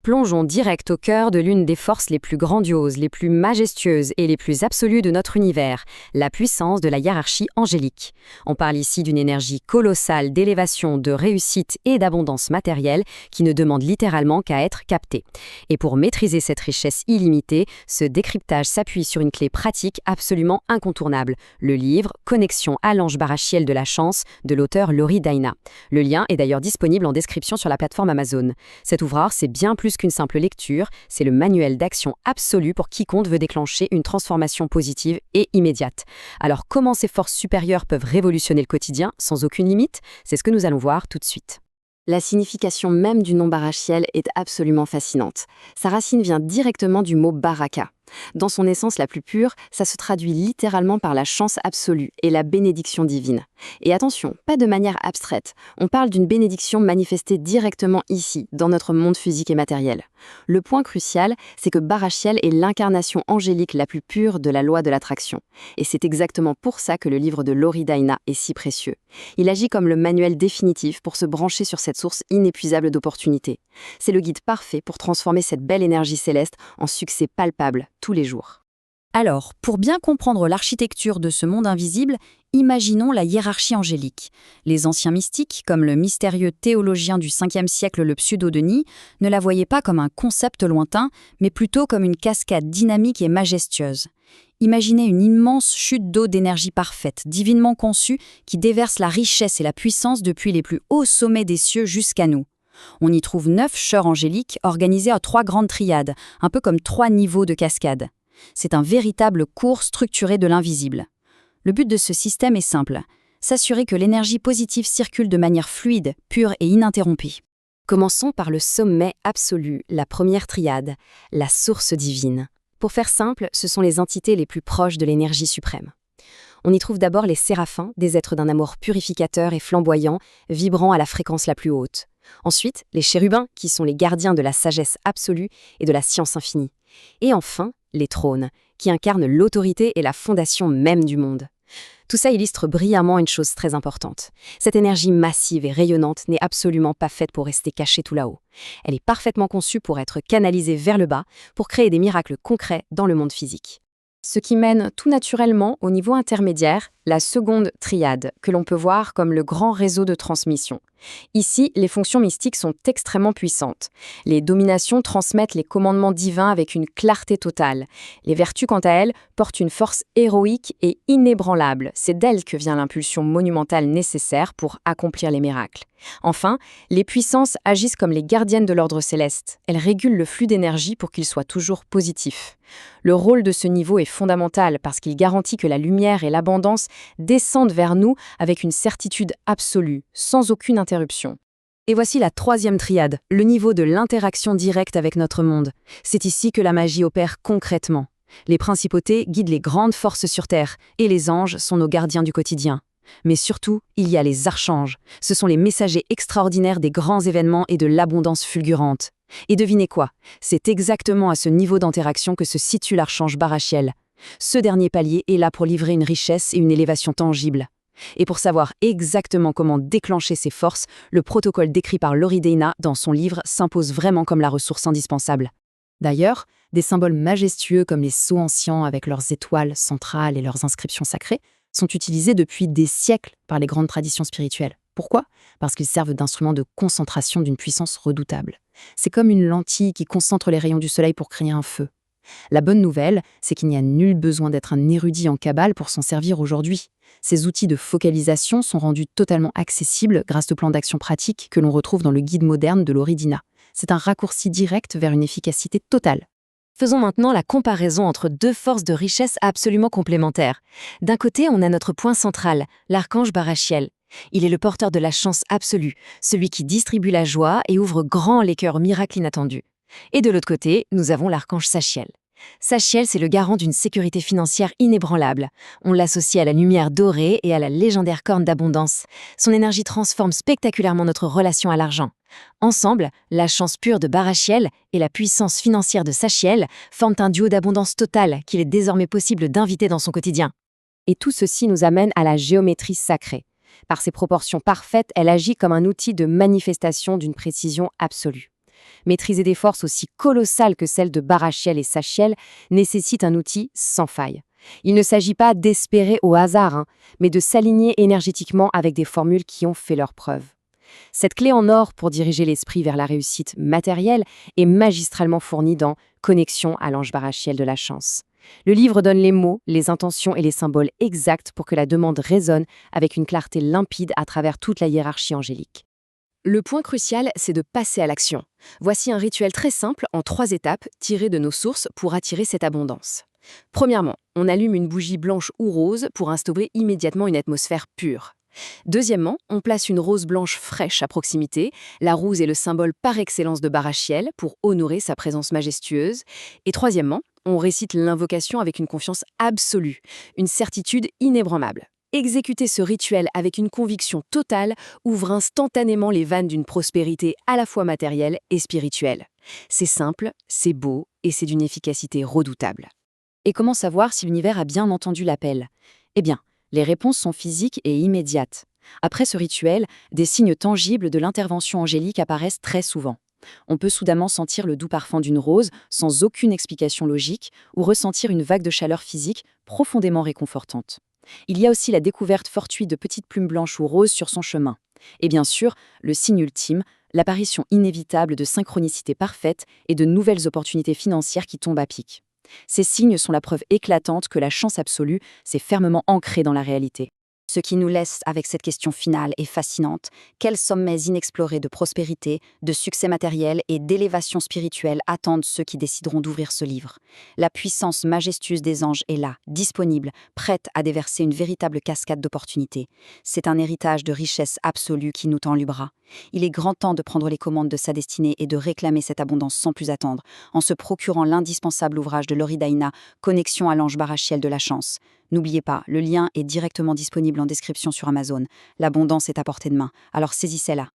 Plongeons direct au cœur de l'une des forces les plus grandioses, les plus majestueuses et les plus absolues de notre univers, la puissance de la hiérarchie angélique. On parle ici d'une énergie colossale d'élévation, de réussite et d'abondance matérielle qui ne demande littéralement qu'à être captée. Et pour maîtriser cette richesse illimitée, ce décryptage s'appuie sur une clé pratique absolument incontournable, le livre « Connexion à l'ange barachiel de la chance » de l'auteur Lori Daina. Le lien est d'ailleurs disponible en description sur la plateforme Amazon. Cet ouvrage, c'est bien plus qu'une simple lecture, c'est le manuel d'action absolu pour quiconque veut déclencher une transformation positive et immédiate. Alors comment ces forces supérieures peuvent révolutionner le quotidien sans aucune limite? C'est ce que nous allons voir tout de suite. La signification même du nom barachiel est absolument fascinante. Sa racine vient directement du mot baraka. Dans son essence la plus pure, ça se traduit littéralement par la chance absolue et la bénédiction divine. Et attention, pas de manière abstraite, on parle d'une bénédiction manifestée directement ici, dans notre monde physique et matériel. Le point crucial, c'est que Barachiel est l'incarnation angélique la plus pure de la loi de l'attraction. Et c'est exactement pour ça que le livre de Lori Daina est si précieux. Il agit comme le manuel définitif pour se brancher sur cette source inépuisable d'opportunités. C'est le guide parfait pour transformer cette belle énergie céleste en succès palpable tous les jours. Alors, pour bien comprendre l'architecture de ce monde invisible, imaginons la hiérarchie angélique. Les anciens mystiques, comme le mystérieux théologien du 5e siècle le Pseudo-Denis, ne la voyaient pas comme un concept lointain, mais plutôt comme une cascade dynamique et majestueuse. Imaginez une immense chute d'eau d'énergie parfaite, divinement conçue, qui déverse la richesse et la puissance depuis les plus hauts sommets des cieux jusqu'à nous. On y trouve 9 chœurs angéliques organisés en 3 grandes triades, un peu comme 3 niveaux de cascade. C'est un véritable cours structuré de l'invisible. Le but de ce système est simple, s'assurer que l'énergie positive circule de manière fluide, pure et ininterrompue. Commençons par le sommet absolu, la première triade, la source divine. Pour faire simple, ce sont les entités les plus proches de l'énergie suprême. On y trouve d'abord les séraphins, des êtres d'un amour purificateur et flamboyant, vibrant à la fréquence la plus haute. Ensuite, les chérubins, qui sont les gardiens de la sagesse absolue et de la science infinie. Et enfin, les trônes, qui incarnent l'autorité et la fondation même du monde. Tout ça illustre brillamment une chose très importante. Cette énergie massive et rayonnante n'est absolument pas faite pour rester cachée tout là-haut. Elle est parfaitement conçue pour être canalisée vers le bas, pour créer des miracles concrets dans le monde physique. Ce qui mène tout naturellement au niveau intermédiaire, la seconde triade, que l'on peut voir comme le grand réseau de transmission. Ici, les fonctions mystiques sont extrêmement puissantes. Les dominations transmettent les commandements divins avec une clarté totale. Les vertus, quant à elles, portent une force héroïque et inébranlable. C'est d'elles que vient l'impulsion monumentale nécessaire pour accomplir les miracles. Enfin, les puissances agissent comme les gardiennes de l'ordre céleste. Elles régulent le flux d'énergie pour qu'il soit toujours positif. Le rôle de ce niveau est fondamental parce qu'il garantit que la lumière et l'abondance descendent vers nous avec une certitude absolue, sans aucune interruption. Et voici la troisième triade, le niveau de l'interaction directe avec notre monde. C'est ici que la magie opère concrètement. Les principautés guident les grandes forces sur Terre et les anges sont nos gardiens du quotidien. Mais surtout, il y a les archanges. Ce sont les messagers extraordinaires des grands événements et de l'abondance fulgurante. Et devinez quoi? C'est exactement à ce niveau d'interaction que se situe l'archange Barachiel. Ce dernier palier est là pour livrer une richesse et une élévation tangible. Et pour savoir exactement comment déclencher ces forces, le protocole décrit par Lori Daina dans son livre s'impose vraiment comme la ressource indispensable. D'ailleurs, des symboles majestueux comme les sceaux anciens avec leurs étoiles centrales et leurs inscriptions sacrées sont utilisés depuis des siècles par les grandes traditions spirituelles. Pourquoi? Parce qu'ils servent d'instruments de concentration d'une puissance redoutable. C'est comme une lentille qui concentre les rayons du soleil pour créer un feu. La bonne nouvelle, c'est qu'il n'y a nul besoin d'être un érudit en Kabbale pour s'en servir aujourd'hui. Ces outils de focalisation sont rendus totalement accessibles grâce au plan d'action pratique que l'on retrouve dans le guide moderne de Lori Daina. C'est un raccourci direct vers une efficacité totale. Faisons maintenant la comparaison entre 2 forces de richesse absolument complémentaires. D'un côté, on a notre point central, l'archange Barachiel. Il est le porteur de la chance absolue, celui qui distribue la joie et ouvre grand les cœurs aux miracles inattendus. Et de l'autre côté, nous avons l'archange Sachiel. Sachiel, c'est le garant d'une sécurité financière inébranlable. On l'associe à la lumière dorée et à la légendaire corne d'abondance. Son énergie transforme spectaculairement notre relation à l'argent. Ensemble, la chance pure de Barachiel et la puissance financière de Sachiel forment un duo d'abondance totale qu'il est désormais possible d'inviter dans son quotidien. Et tout ceci nous amène à la géométrie sacrée. Par ses proportions parfaites, elle agit comme un outil de manifestation d'une précision absolue. Maîtriser des forces aussi colossales que celles de Barachiel et Sachiel nécessite un outil sans faille. Il ne s'agit pas d'espérer au hasard, mais de s'aligner énergétiquement avec des formules qui ont fait leurs preuves. Cette clé en or pour diriger l'esprit vers la réussite matérielle est magistralement fournie dans Connexion à l'ange Barachiel de la chance. Le livre donne les mots, les intentions et les symboles exacts pour que la demande résonne avec une clarté limpide à travers toute la hiérarchie angélique. Le point crucial, c'est de passer à l'action. Voici un rituel très simple en 3 étapes tirées de nos sources pour attirer cette abondance. Premièrement, on allume une bougie blanche ou rose pour instaurer immédiatement une atmosphère pure. Deuxièmement, on place une rose blanche fraîche à proximité. La rose est le symbole par excellence de Barachiel pour honorer sa présence majestueuse. Et troisièmement, on récite l'invocation avec une confiance absolue, une certitude inébranlable. Exécuter ce rituel avec une conviction totale ouvre instantanément les vannes d'une prospérité à la fois matérielle et spirituelle. C'est simple, c'est beau et c'est d'une efficacité redoutable. Et comment savoir si l'univers a bien entendu l'appel? Eh bien, les réponses sont physiques et immédiates. Après ce rituel, des signes tangibles de l'intervention angélique apparaissent très souvent. On peut soudainement sentir le doux parfum d'une rose sans aucune explication logique ou ressentir une vague de chaleur physique profondément réconfortante. Il y a aussi la découverte fortuite de petites plumes blanches ou roses sur son chemin. Et bien sûr, le signe ultime, l'apparition inévitable de synchronicités parfaites et de nouvelles opportunités financières qui tombent à pic. Ces signes sont la preuve éclatante que la chance absolue s'est fermement ancrée dans la réalité. Ce qui nous laisse avec cette question finale et fascinante: quels sommets inexplorés de prospérité, de succès matériel et d'élévation spirituelle attendent ceux qui décideront d'ouvrir ce livre? La puissance majestueuse des anges est là, disponible, prête à déverser une véritable cascade d'opportunités. C'est un héritage de richesse absolue qui nous tend le bras. Il est grand temps de prendre les commandes de sa destinée et de réclamer cette abondance sans plus attendre, en se procurant l'indispensable ouvrage de Lori Daina, Connexion à l'ange Barachiel de la chance. N'oubliez pas, le lien est directement disponible en description sur Amazon. L'abondance est à portée de main, alors saisissez-la.